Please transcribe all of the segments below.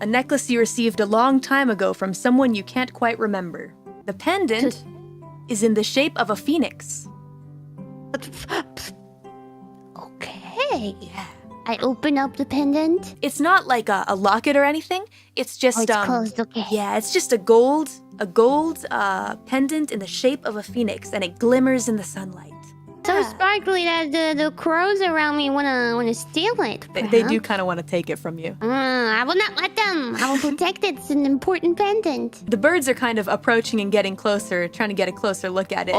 a necklace you received a long time ago from someone you can't quite remember. The pendant is in the shape of a phoenix. Okay. I open up the pendant. It's not like a locket or anything. It's just it's closed, okay. Yeah, it's just a gold pendant in the shape of a phoenix, and it glimmers in the sunlight. So sparkly that the crows around me wanna steal it. They do kind of want to take it from you. I will not let them. I will protect it. It's an important pendant. The birds are kind of approaching and getting closer, trying to get a closer look at it.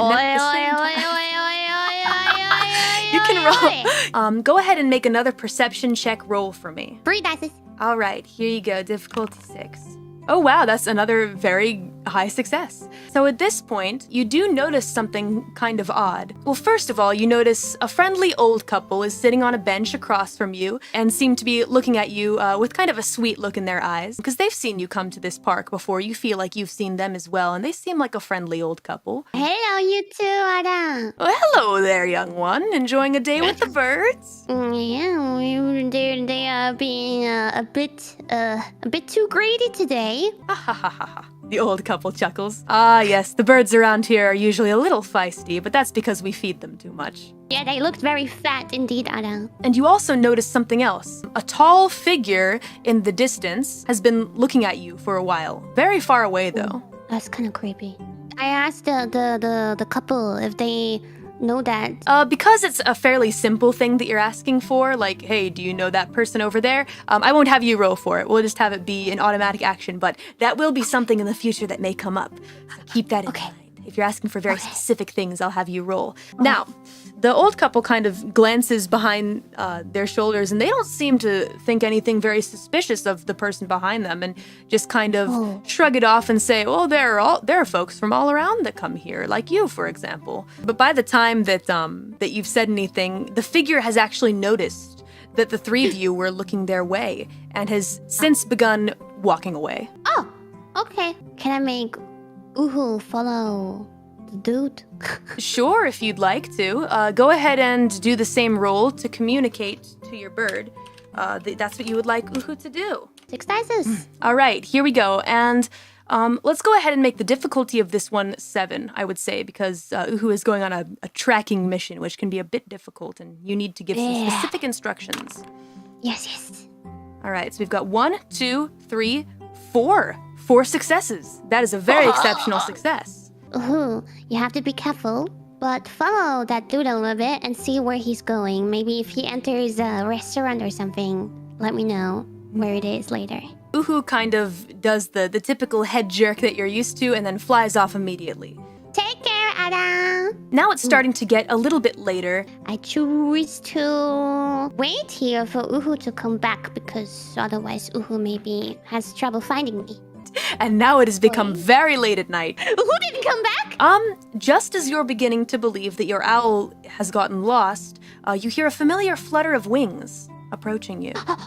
You can roll. Go ahead and make another perception check roll for me. 3 dice. All right, here you go. Difficulty 6. Oh wow, that's another very high success. So at this point, you do notice something kind of odd. Well, first of all, you notice a friendly old couple is sitting on a bench across from you and seem to be looking at you with kind of a sweet look in their eyes, because they've seen you come to this park before. You feel like you've seen them as well, and they seem like a friendly old couple. Hello, you too, Ada. Well, hello there, young one. Enjoying a day with the birds? Yeah, they are being a bit too greedy today. Ha ha ha ha ha. The old couple chuckles. Ah, yes, the birds around here are usually a little feisty, but that's because we feed them too much. Yeah, they looked very fat indeed, Ada. And you also notice something else. A tall figure in the distance has been looking at you for a while. Very far away, though. That's kind of creepy. I asked the couple if they know that. Because it's a fairly simple thing that you're asking for, like, hey, do you know that person over there? I won't have you roll for it. We'll just have it be an automatic action, but that will be something in the future that may come up. So keep that in mind. If you're asking for very specific things, I'll have you roll. Now, the old couple kind of glances behind their shoulders, and they don't seem to think anything very suspicious of the person behind them, and just kind of shrug it off and say, well, there are folks from all around that come here, like you, for example. But by the time that you've said anything, the figure has actually noticed that the three of you were looking their way and has since begun walking away. Oh, okay. Can I make Uhu follow the dude? Sure, if you'd like to. Go ahead and do the same roll to communicate to your bird. That's what you would like Uhu to do. 6 dice. All right, here we go. And let's go ahead and make the difficulty of this one 7, I would say, because Uhu is going on a tracking mission, which can be a bit difficult, and you need to give some specific instructions. Yes. All right, so we've got 1, 2, 3, 4. 4 successes. That is a very exceptional success. You have to be careful, but follow that dude a little bit and see where he's going. Maybe if he enters a restaurant or something, let me know where it is later. Uhu kind of does the typical head jerk that you're used to and then flies off immediately. Take care, Ada. Now it's starting to get a little bit later. I choose to wait here for Uhu to come back, because otherwise Uhu maybe has trouble finding me. And now it has become very late at night. Uhu didn't come back? Just as you're beginning to believe that your owl has gotten lost, you hear a familiar flutter of wings approaching you. Uhu,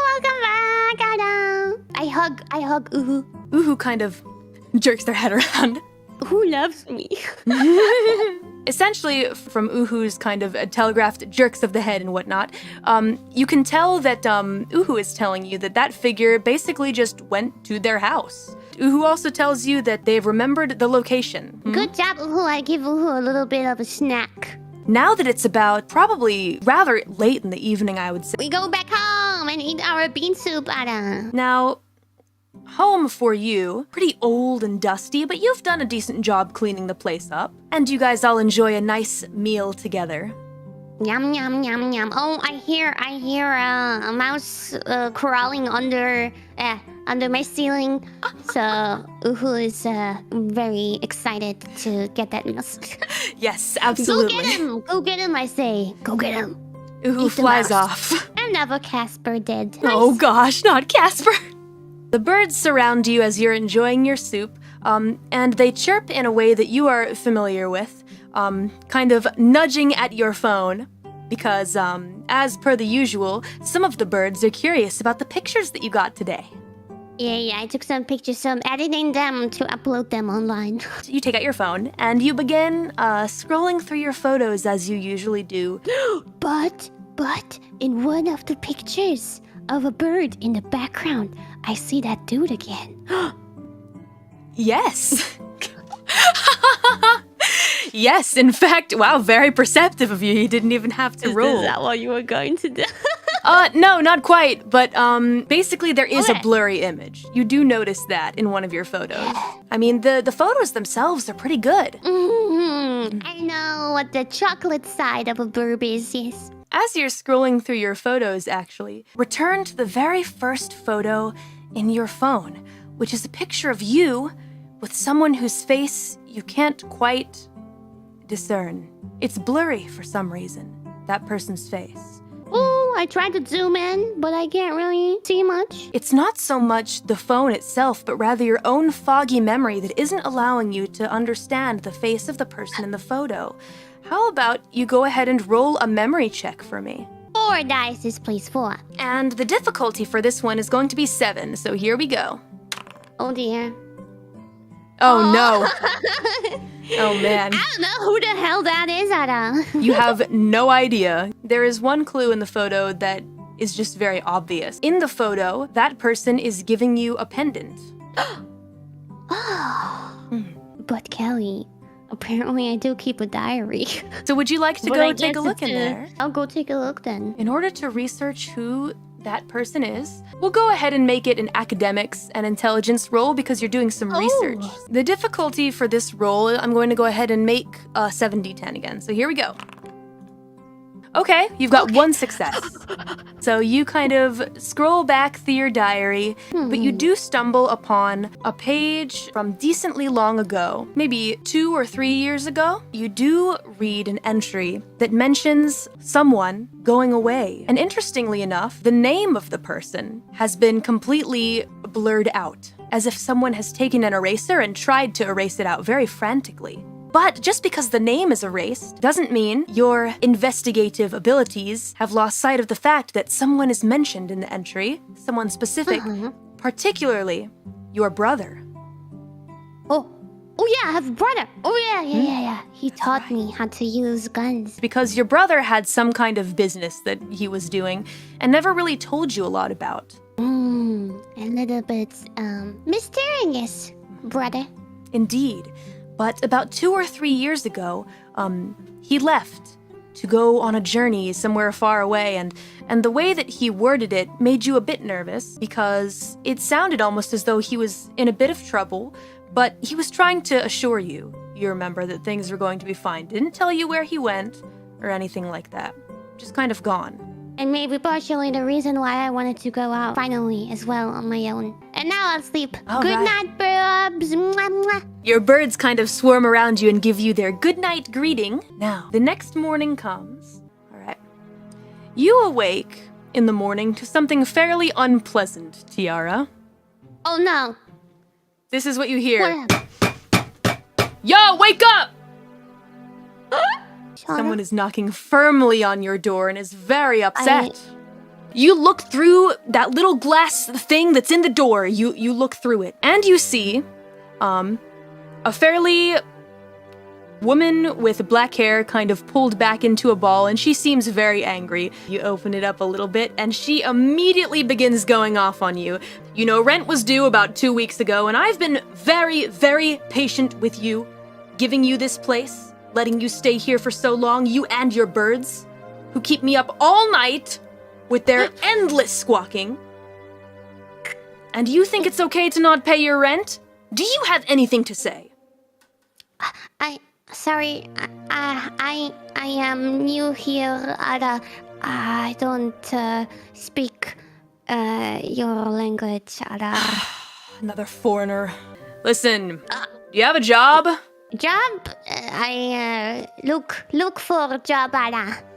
welcome back, Ada. I hug Uhu. Uhu kind of jerks their head around. Who loves me? Essentially, from Uhu's kind of telegraphed jerks of the head and whatnot, you can tell that Uhu is telling you that figure basically just went to their house. Uhu also tells you that they've remembered the location. Good job, Uhu. I give Uhu a little bit of a snack. Now that it's about probably rather late in the evening, I would say. We go back home and eat our bean soup, Ada. Now, home for you, pretty old and dusty, but you've done a decent job cleaning the place up. And you guys all enjoy a nice meal together. Yum, yum, yum, yum. Oh, I hear a mouse crawling under my ceiling. So Uhu is very excited to get that mouse. Yes, absolutely. Go get him, I say. Go get him. Uhu flies off. Another Casper did. Nice. Oh gosh, not Casper. The birds surround you as you're enjoying your soup, and they chirp in a way that you are familiar with, kind of nudging at your phone, because, as per the usual, some of the birds are curious about the pictures that you got today. Yeah, I took some pictures, so I'm editing them to upload them online. You take out your phone, and you begin scrolling through your photos as you usually do. But in one of the pictures, of a bird in the background. I see that dude again. Yes. Yes, in fact, wow, very perceptive of you. You didn't even have to roll. Is that what you were going to do? No, not quite, but basically there is a Okay. blurry image. You do notice that in one of your photos. I mean, the photos themselves are pretty good. I know what the chocolate side of a burb is, yes. As you're scrolling through your photos, actually, return to the very first photo in your phone, which is a picture of you with someone whose face you can't quite discern. It's blurry for some reason, that person's face. Oh, I tried to zoom in, but I can't really see much. It's not so much the phone itself, but rather your own foggy memory that isn't allowing you to understand the face of the person in the photo. How about you go ahead and roll a memory check for me? 4 dice, please, 4. And the difficulty for this one is going to be 7, so here we go. Oh dear. Oh no. Oh man. I don't know who the hell that is, Ada. You have no idea. There is one clue in the photo that is just very obvious. In the photo, that person is giving you a pendant. But Kelly, apparently I do keep a diary. So would you like to But go I take a guess look in it's, there? I'll go take a look then. In order to research who that person is, we'll go ahead and make it an academics and intelligence roll because you're doing some research. The difficulty for this roll, I'm going to go ahead and make a 7d10 again. So here we go. Okay, you've got one success. So you kind of scroll back through your diary, but you do stumble upon a page from decently long ago, maybe 2 or 3 years ago. You do read an entry that mentions someone going away. And interestingly enough, the name of the person has been completely blurred out, as if someone has taken an eraser and tried to erase it out very frantically. But just because the name is erased doesn't mean your investigative abilities have lost sight of the fact that someone is mentioned in the entry, someone specific, particularly your brother. Oh yeah, I have a brother. Oh yeah. He taught me how to use guns. Because your brother had some kind of business that he was doing and never really told you a lot about. A little bit mysterious, brother. Indeed. But about 2 or 3 years ago, he left to go on a journey somewhere far away, and the way that he worded it made you a bit nervous because it sounded almost as though he was in a bit of trouble, but he was trying to assure you, you remember, that things were going to be fine. Didn't tell you where he went or anything like that. Just kind of gone. And maybe partially the reason why I wanted to go out finally as well on my own. And now I'll sleep. All Good right. night, burbs. Mwah, mwah. Your birds kind of swarm around you and give you their goodnight greeting. Now, the next morning comes. All right. You awake in the morning to something fairly unpleasant, Tiara. Oh no. This is what you hear. What happened? Yo, wake up! Shut Someone up. is knocking firmly on your door and is very upset. I- You look through that little glass thing that's in the door. You look through it, and you see a fairly woman with black hair kind of pulled back into a ball, and she seems very angry. You open it up a little bit, and she immediately begins going off on you. You know, rent was due about 2 weeks ago, and I've been very, very patient with you, giving you this place, letting you stay here for so long, you and your birds, who keep me up all night with their endless squawking. And you think it's okay to not pay your rent? Do you have anything to say? Sorry, I am new here. I don't speak your language. Another foreigner. Listen, do you have a job? Job? I look for a job.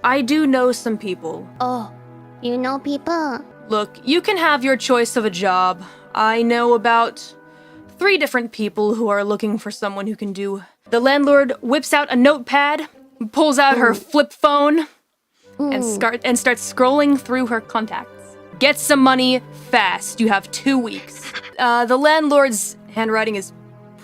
I do know some people. Oh, you know people? Look, you can have your choice of a job. I know about 3 different people who are looking for someone who can do. The landlord whips out a notepad, pulls out her flip phone, and starts scrolling through her contacts. Get some money fast. You have 2 weeks. The landlord's handwriting is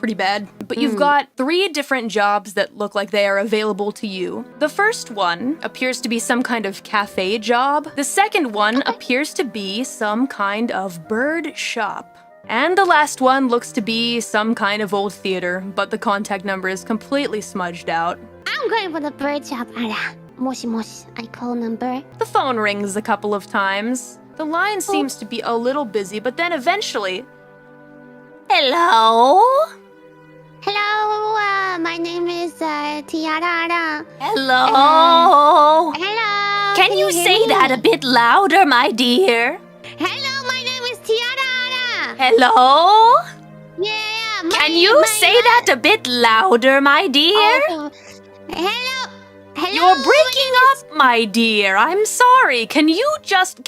pretty bad. But you've got 3 different jobs that look like they are available to you. The first one appears to be some kind of cafe job. The second one appears to be some kind of bird shop. And the last one looks to be some kind of old theater, but the contact number is completely smudged out. I'm going for the bird shop. Moshi moshi, I call number. The phone rings a couple of times. The line seems to be a little busy, but then eventually... Hello? Hello, my name is Tiara. Hello? Hello. Can you hear say me? that a bit louder, my dear? Hello, my name is Tiara. Hello? Yeah. Can you say that a bit louder, my dear? Hello. You're breaking up, my dear. I'm sorry. Can you just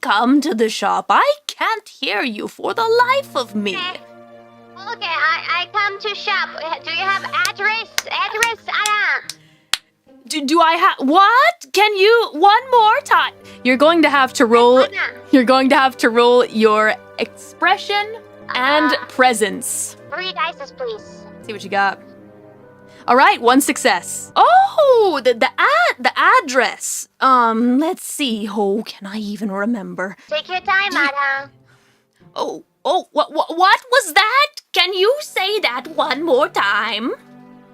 come to the shop? I can't hear you for the life of me. Okay, I come to shop. Do you have address? Do I have what? Can you one more time? You're going to have to roll your expression and presence. 3 dice, please. See what you got. All right, 1 success. Oh, the address. Let's see. Oh, can I even remember? Take your time, madam. Oh, what was that? Can you say that one more time?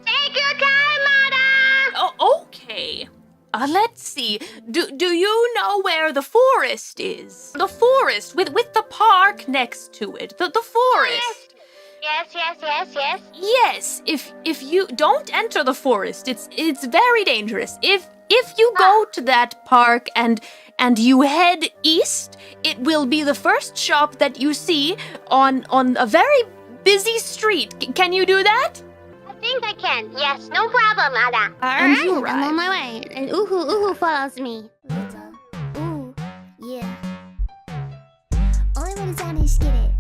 Take your time, madam. Oh, okay. Let's see. Do you know where the forest is? The forest with the park next to it. The forest. Yes. Yes, if you don't enter the forest, it's very dangerous. If you go to that park and you head east, it will be the first shop that you see on a very busy street. Can you do that? I think I can. Yes, no problem, Ada. And you I'm arrive. on my way. And Uhu follows me. Ooh, yeah. Only when it's on his get it.